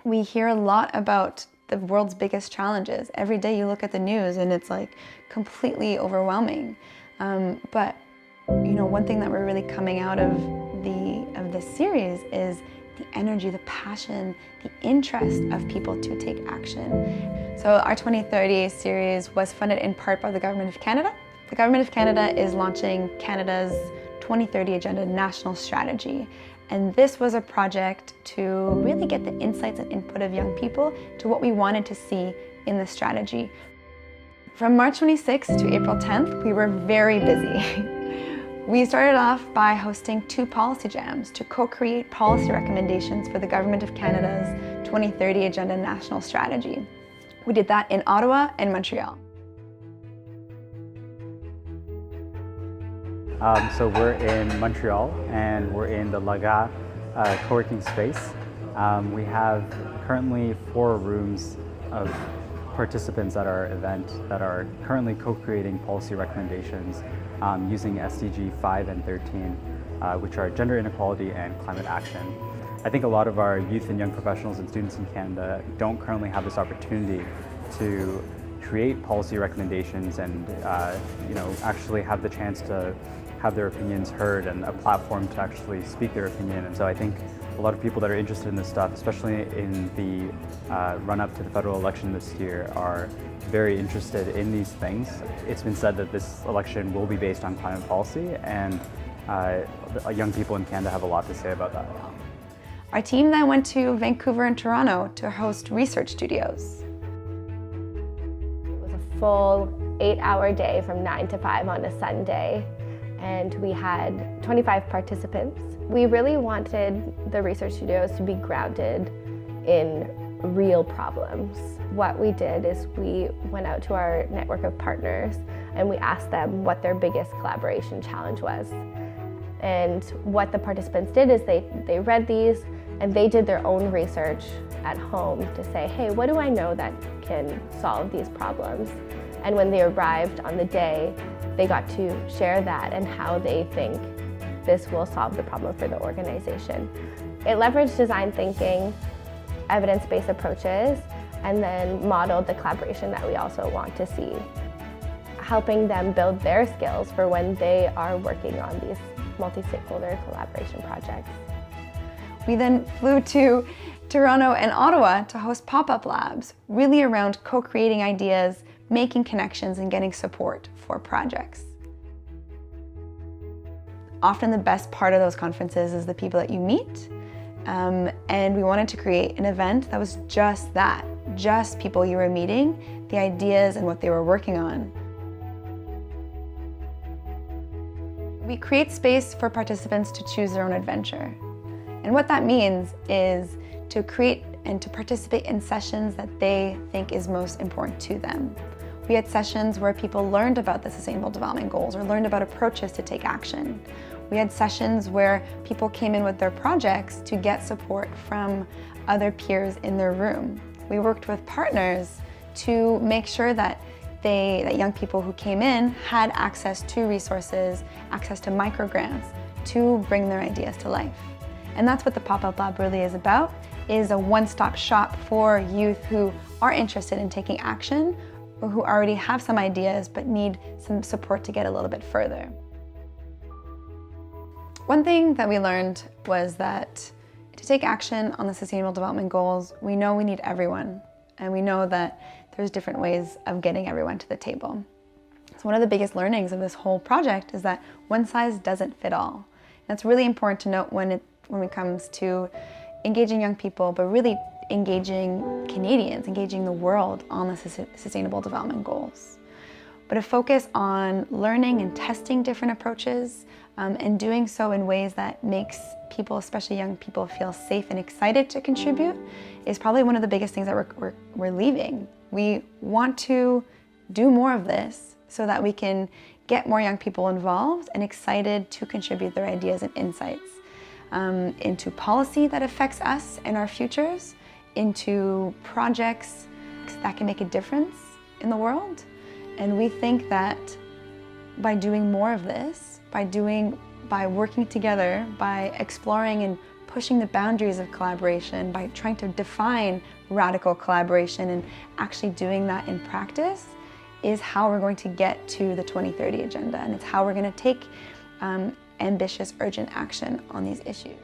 We hear a lot about the world's biggest challenges. Every day you look at the news and it's like completely overwhelming. But one thing that we're really coming out of this series is the energy, the passion, the interest of people to take action. So our 2030 series was funded in part by the Government of Canada. The Government of Canada is launching Canada's 2030 Agenda National Strategy. And this was a project to really get the insights and input of young people to what we wanted to see in the strategy. From March 26th to April 10th, we were very busy. We started off by hosting 2 policy jams to co-create policy recommendations for the Government of Canada's 2030 Agenda National Strategy. We did that in Ottawa and Montreal. So we're in Montreal and we're in the Laga co-working space. We have currently 4 rooms of participants at our event that are currently co-creating policy recommendations using SDG 5 and 13, which are gender inequality and climate action. I think a lot of our youth and young professionals and students in Canada don't currently have this opportunity to create policy recommendations and actually have the chance to have their opinions heard and a platform to actually speak their opinion. And so I think a lot of people that are interested in this stuff, especially in the run-up to the federal election this year, are very interested in these things. It's been said that this election will be based on climate policy, and young people in Canada have a lot to say about that. Our team then went to Vancouver and Toronto to host research studios. It was a full 8-hour day from 9 to 5 on a Sunday, and we had 25 participants. We really wanted the research studios to be grounded in real problems. What we did is we went out to our network of partners and we asked them what their biggest collaboration challenge was. And what the participants did is they read these and they did their own research at home to say, hey, what do I know that can solve these problems? And when they arrived on the day, they got to share that and how they think this will solve the problem for the organization. It leveraged design thinking, evidence-based approaches, and then modeled the collaboration that we also want to see, helping them build their skills for when they are working on these multi-stakeholder collaboration projects. We then flew to Toronto and Ottawa to host pop-up labs, really around co-creating ideas, making connections, and getting support for projects. Often the best part of those conferences is the people that you meet, and we wanted to create an event that was just that, just people you were meeting, the ideas and what they were working on. We create space for participants to choose their own adventure. And what that means is to create and to participate in sessions that they think is most important to them. We had sessions where people learned about the Sustainable Development Goals or learned about approaches to take action. We had sessions where people came in with their projects to get support from other peers in their room. We worked with partners to make sure that young people who came in had access to resources, access to microgrants to bring their ideas to life. And that's what the Pop-Up Lab really is about, is a one-stop shop for youth who are interested in taking action or who already have some ideas but need some support to get a little bit further. One thing that we learned was that to take action on the Sustainable Development Goals, we know we need everyone, and we know that there's different ways of getting everyone to the table. So one of the biggest learnings of this whole project is that one size doesn't fit all. And it's really important to note when it comes to engaging young people, but really engaging Canadians, engaging the world on the Sustainable Development Goals. But a focus on learning and testing different approaches and doing so in ways that makes people, especially young people, feel safe and excited to contribute is probably one of the biggest things that we're leaving. We want to do more of this so that we can get more young people involved and excited to contribute their ideas and insights into policy that affects us and our futures, into projects that can make a difference in the world. And we think that by doing more of this, by working together, by exploring and pushing the boundaries of collaboration, by trying to define radical collaboration and actually doing that in practice, is how we're going to get to the 2030 agenda, and it's how we're going to take ambitious, urgent action on these issues.